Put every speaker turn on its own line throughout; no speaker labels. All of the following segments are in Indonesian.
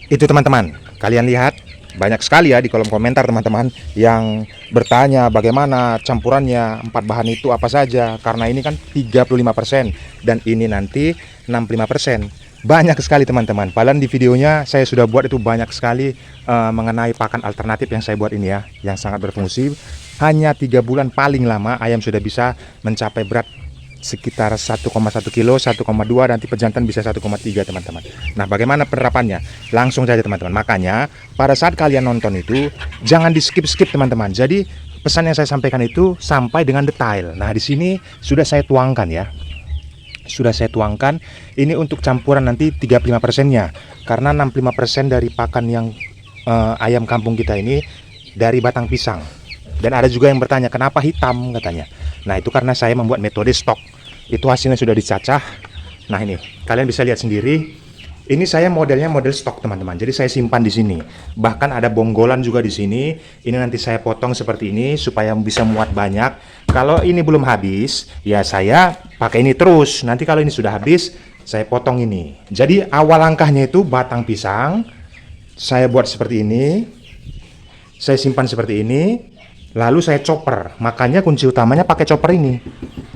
Itu teman-teman, kalian lihat banyak sekali ya di kolom komentar teman-teman yang bertanya bagaimana campurannya 4 bahan itu apa saja, karena ini kan 35% dan ini nanti 65%. Banyak sekali teman-teman. Padahal di videonya saya sudah buat itu banyak sekali mengenai pakan alternatif yang saya buat ini ya, yang sangat berfungsi. Hanya 3 bulan paling lama ayam sudah bisa mencapai berat sekitar 1,1 kilo, 1,2, nanti pejantan bisa 1,3 teman-teman. Nah, bagaimana penerapannya? Langsung saja teman-teman. Makanya pada saat kalian nonton itu jangan di skip-skip teman-teman. Jadi pesan yang saya sampaikan itu sampai dengan detail. Nah, di sini sudah saya tuangkan ya. Sudah saya tuangkan ini untuk campuran nanti 35%-nya. Karena 65% dari pakan yang ayam kampung kita ini dari batang pisang. Dan ada juga yang bertanya kenapa hitam katanya. Nah, itu karena saya membuat metode stok. Itu hasilnya sudah dicacah. Nah, ini kalian bisa lihat sendiri. Ini saya modelnya model stok teman-teman. Jadi saya simpan di sini. Bahkan ada bonggolan juga di sini. Ini nanti saya potong seperti ini supaya bisa muat banyak. Kalau ini belum habis, ya saya pakai ini terus. Nanti kalau ini sudah habis, saya potong ini. Jadi awal langkahnya itu batang pisang. Saya buat seperti ini. Saya simpan seperti ini. Lalu saya chopper, makanya kunci utamanya pakai chopper ini.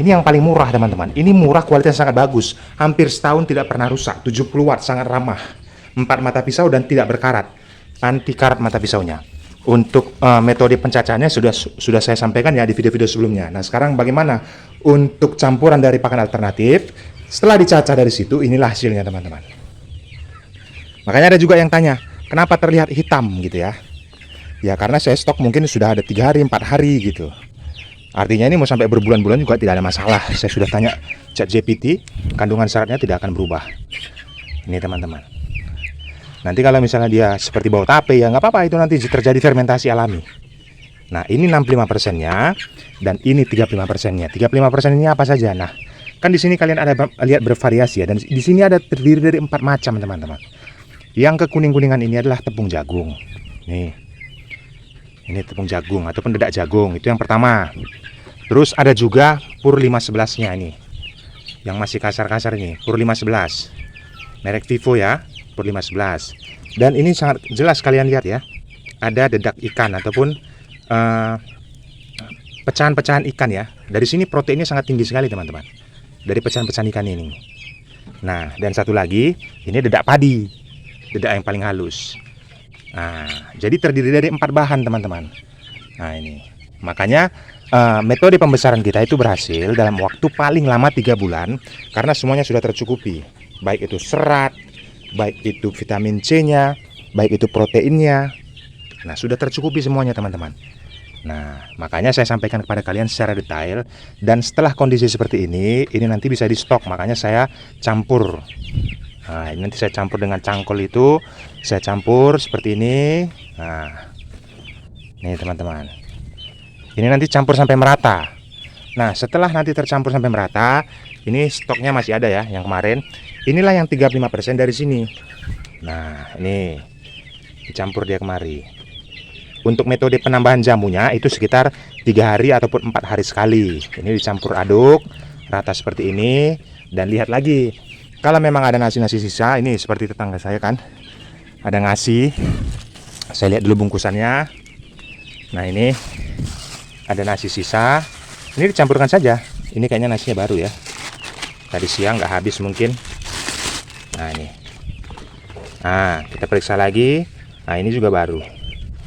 Ini yang paling murah teman-teman. Ini murah, kualitasnya sangat bagus. Hampir setahun tidak pernah rusak. 70 watt, sangat ramah. 4 mata pisau dan tidak berkarat. Anti karat mata pisaunya. Untuk metode pencacahannya sudah saya sampaikan ya di video-video sebelumnya. Nah, sekarang bagaimana untuk campuran dari pakan alternatif? Setelah dicacah dari situ, inilah hasilnya teman-teman. Makanya ada juga yang tanya, kenapa terlihat hitam gitu ya? Ya karena saya stok mungkin sudah ada 3 hari, 4 hari gitu. Artinya ini mau sampai berbulan-bulan juga tidak ada masalah. Saya sudah tanya ChatGPT, kandungan seratnya tidak akan berubah. Ini teman-teman. Nanti kalau misalnya dia seperti bau tape ya nggak apa-apa, itu nanti terjadi fermentasi alami. Nah, ini 65%-nya dan ini 35%-nya. 35% ini apa saja? Nah, kan di sini kalian ada lihat bervariasi ya, dan di sini ada terdiri dari 4 macam teman-teman. Yang kekuning-kuningan ini adalah tepung jagung. Nih. Ini tepung jagung ataupun dedak jagung, itu yang pertama. Terus ada juga pur 511-nya ini. Yang masih kasar-kasar ini, pur 511. Merek Vivo ya, pur 511. Dan ini sangat jelas kalian lihat ya. Ada dedak ikan ataupun pecahan-pecahan ikan ya. Dari sini proteinnya sangat tinggi sekali teman-teman. Dari pecahan-pecahan ikan ini. Nah, dan satu lagi, ini dedak padi. Dedak yang paling halus. Nah, jadi terdiri dari 4 bahan teman-teman. Nah ini, makanya metode pembesaran kita itu berhasil dalam waktu paling lama 3 bulan. Karena semuanya sudah tercukupi. Baik itu serat, baik itu vitamin C-nya, baik itu proteinnya. Nah sudah tercukupi semuanya teman-teman. Nah makanya saya sampaikan kepada kalian secara detail. Dan setelah kondisi seperti ini nanti bisa di stok. Makanya saya campur. Nah, ini nanti saya campur dengan cangkol itu, saya campur seperti ini. Nah, ini teman-teman. Ini nanti campur sampai merata. Nah, setelah nanti tercampur sampai merata, ini stoknya masih ada ya, yang kemarin. Inilah yang 35% dari sini. Nah, ini dicampur dia kemari. Untuk metode penambahan jamunya itu sekitar 3 hari ataupun 4 hari sekali. Ini dicampur aduk rata seperti ini. Dan lihat lagi, kalau memang ada nasi-nasi sisa, ini seperti tetangga saya kan, ada ngasih. Saya lihat dulu bungkusannya. Nah ini ada nasi sisa. Ini dicampurkan saja. Ini kayaknya nasinya baru ya. Tadi siang nggak habis mungkin. Nah ini. Nah kita periksa lagi. Nah ini juga baru.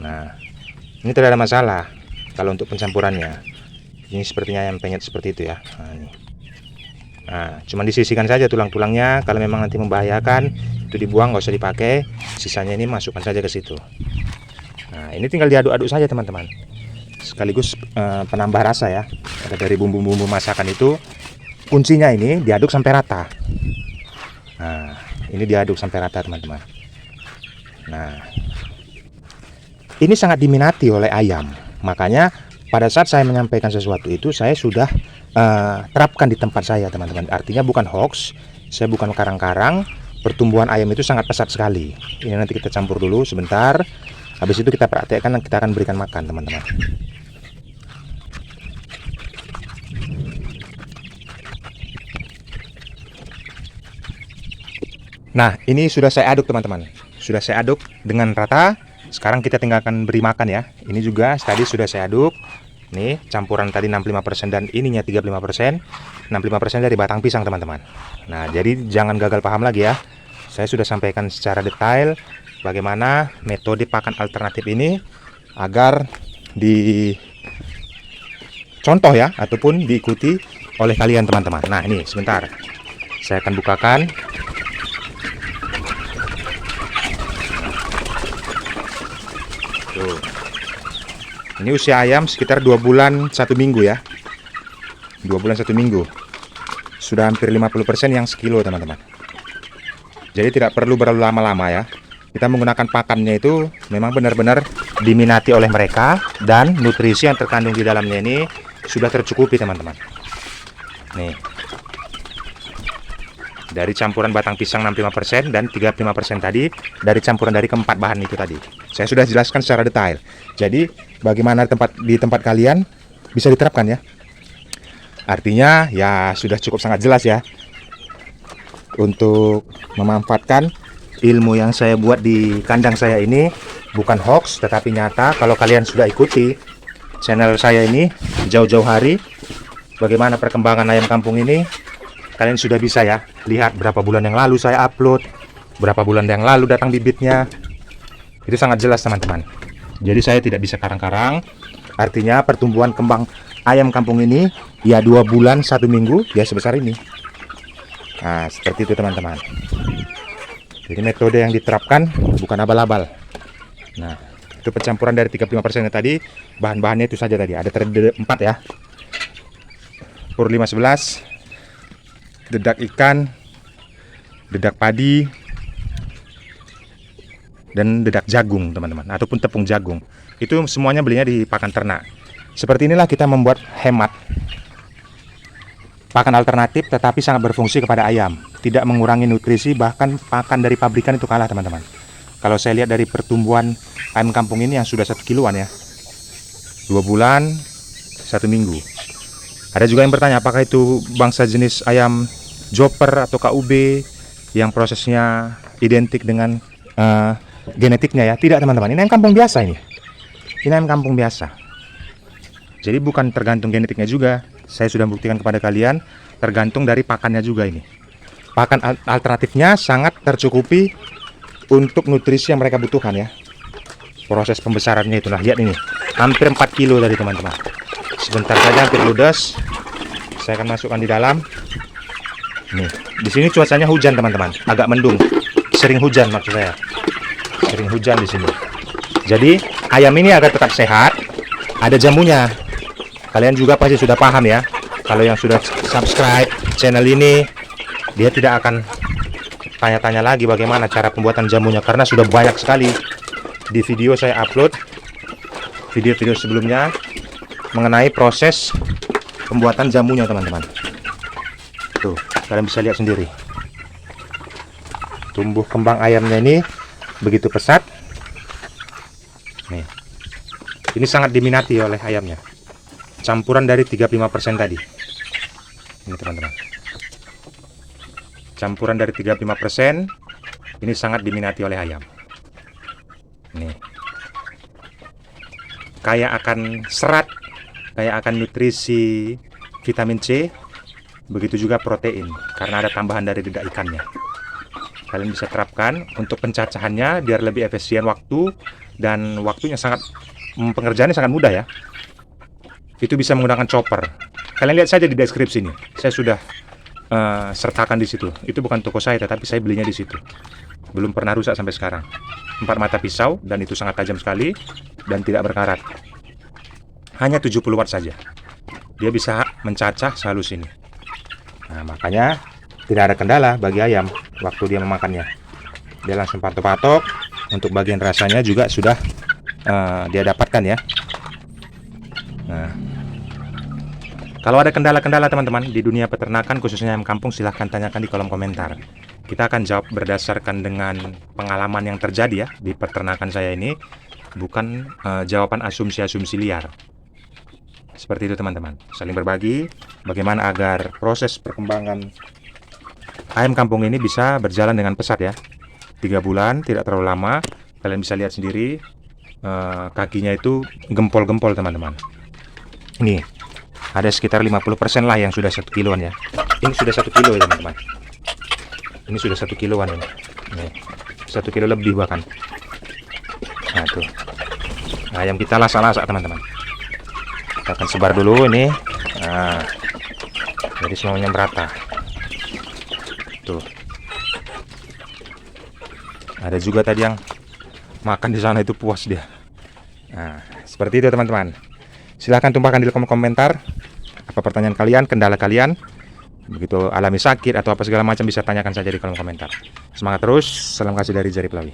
Nah ini tidak ada masalah kalau untuk pencampurannya. Ini sepertinya ayam penyet seperti itu ya. Nah ini. Nah, cuman disisihkan saja tulang-tulangnya. Kalau memang nanti membahayakan, itu dibuang, nggak usah dipakai. Sisanya ini masukkan saja ke situ. Nah, ini tinggal diaduk-aduk saja teman-teman. Sekaligus penambah rasa ya. Ada dari bumbu-bumbu masakan itu. Kuncinya ini diaduk sampai rata. Nah, ini diaduk sampai rata teman-teman. Nah, ini sangat diminati oleh ayam. Makanya pada saat saya menyampaikan sesuatu itu, saya sudah terapkan di tempat saya teman-teman. Artinya bukan hoax, saya bukan karang-karang. Pertumbuhan ayam itu sangat pesat sekali. Ini nanti kita campur dulu sebentar. Habis itu kita praktekkan dan kita akan berikan makan teman-teman. Nah, ini sudah saya aduk teman-teman. Sudah saya aduk dengan rata. Sekarang kita tinggalkan beri makan ya. Ini juga tadi sudah saya aduk. Nih, campuran tadi 65% dan ininya 35%. 65% dari batang pisang teman-teman. Nah, jadi jangan gagal paham lagi ya. Saya sudah sampaikan secara detail bagaimana metode pakan alternatif ini agar dicontoh ya, ataupun diikuti oleh kalian teman-teman. Nah, ini sebentar. Saya akan bukakan. Tuh. Ini usia ayam sekitar 2 bulan 1 minggu ya. 2 bulan 1 minggu. Sudah hampir 50% yang sekilo teman-teman. Jadi tidak perlu berlalu lama-lama ya. Kita menggunakan pakannya itu memang benar-benar diminati oleh mereka. Dan nutrisi yang terkandung di dalamnya ini sudah tercukupi teman-teman. Nih. Dari campuran batang pisang 65% dan 35% tadi dari campuran dari keempat bahan itu tadi. Saya sudah jelaskan secara detail. Jadi bagaimana di tempat kalian bisa diterapkan ya. Artinya ya sudah cukup sangat jelas ya. Untuk memanfaatkan ilmu yang saya buat di kandang saya ini bukan hoax tetapi nyata. Kalau kalian sudah ikuti channel saya ini jauh-jauh hari, bagaimana perkembangan ayam kampung ini, kalian sudah bisa ya lihat berapa bulan yang lalu saya upload, berapa bulan yang lalu datang bibitnya. Itu sangat jelas teman-teman. Jadi saya tidak bisa karang-karang. Artinya pertumbuhan kembang ayam kampung ini ya 2 bulan 1 minggu ya sebesar ini. Nah seperti itu teman-teman. Jadi metode yang diterapkan bukan abal-abal. Nah itu pencampuran dari 35% tadi. Bahan-bahannya itu saja tadi. Ada terdapat 4 ya. Pur 511, dedak ikan, dedak padi, dan dedak jagung teman-teman, ataupun tepung jagung. Itu semuanya belinya di pakan ternak. Seperti inilah kita membuat hemat pakan alternatif tetapi sangat berfungsi kepada ayam, tidak mengurangi nutrisi. Bahkan pakan dari pabrikan itu kalah teman-teman. Kalau saya lihat dari pertumbuhan ayam kampung ini yang sudah 1 kiloan ya, 2 bulan 1 minggu. Ada juga yang bertanya apakah itu bangsa jenis ayam Joper atau KUB yang prosesnya identik dengan genetiknya ya. Tidak teman-teman, ini ayam kampung biasa ini. Ini ayam kampung biasa. Jadi bukan tergantung genetiknya juga. Saya sudah buktikan kepada kalian, tergantung dari pakannya juga ini. Pakan alternatifnya sangat tercukupi untuk nutrisi yang mereka butuhkan ya. Proses pembesarannya itulah, lihat ini. Hampir 4 kilo tadi teman-teman. Sebentar saja hampir ludes. Saya akan masukkan di dalam. Nih, di sini cuacanya hujan teman-teman, agak mendung. Sering hujan maksud saya. Sering hujan di sini. Jadi ayam ini agar tetap sehat, ada jamunya. Kalian juga pasti sudah paham ya. Kalau yang sudah subscribe channel ini, dia tidak akan tanya-tanya lagi bagaimana cara pembuatan jamunya, karena sudah banyak sekali di video saya upload, video-video sebelumnya mengenai proses pembuatan jamunya teman-teman. Tuh, kalian bisa lihat sendiri. Tumbuh kembang ayamnya ini begitu pesat. Nih. Ini sangat diminati oleh ayamnya. Campuran dari 35% tadi. Ini teman-teman. Campuran dari 35% ini sangat diminati oleh ayam. Nih. Kaya akan serat, kaya akan nutrisi vitamin C, begitu juga protein karena ada tambahan dari dedak ikannya. Kalian bisa terapkan untuk pencacahannya biar lebih efisien waktu, dan waktunya sangat, pengerjaannya sangat mudah ya. Itu bisa menggunakan chopper. Kalian lihat saja di deskripsi ini. Saya sudah sertakan di situ. Itu bukan toko saya tetapi saya belinya di situ. Belum pernah rusak sampai sekarang. 4 mata pisau dan itu sangat tajam sekali dan tidak berkarat. Hanya 70 watt saja. Dia bisa mencacah sehalus ini. Nah, makanya tidak ada kendala bagi ayam waktu dia memakannya. Dia langsung patok-patok. Untuk bagian rasanya juga sudah dia dapatkan ya. Nah, kalau ada kendala-kendala teman-teman di dunia peternakan khususnya ayam kampung, silahkan tanyakan di kolom komentar. Kita akan jawab berdasarkan dengan pengalaman yang terjadi ya di peternakan saya ini, bukan jawaban asumsi-asumsi liar. Seperti itu teman-teman. Saling berbagi bagaimana agar proses perkembangan ayam kampung ini bisa berjalan dengan pesat ya. 3 bulan, tidak terlalu lama. Kalian bisa lihat sendiri, kakinya itu gempol-gempol teman-teman. Ini ada sekitar 50% lah yang sudah 1 kiloan ya. Ini sudah 1 kilo ya teman-teman. Ini sudah 1 kiloan ini. Nih, 1 kilo lebih bahkan. Nah tuh, ayam kita lasak-lasak teman-teman. Kita akan sebar dulu ini. Nah, jadi semuanya merata. Tuh. Ada juga tadi yang makan di sana itu puas dia. Nah, seperti itu teman-teman. Silahkan tumpahkan di kolom komentar apa pertanyaan kalian, kendala kalian. Begitu alami sakit atau apa segala macam bisa tanyakan saja di kolom komentar. Semangat terus. Salam kasih dari Jari Pelawi.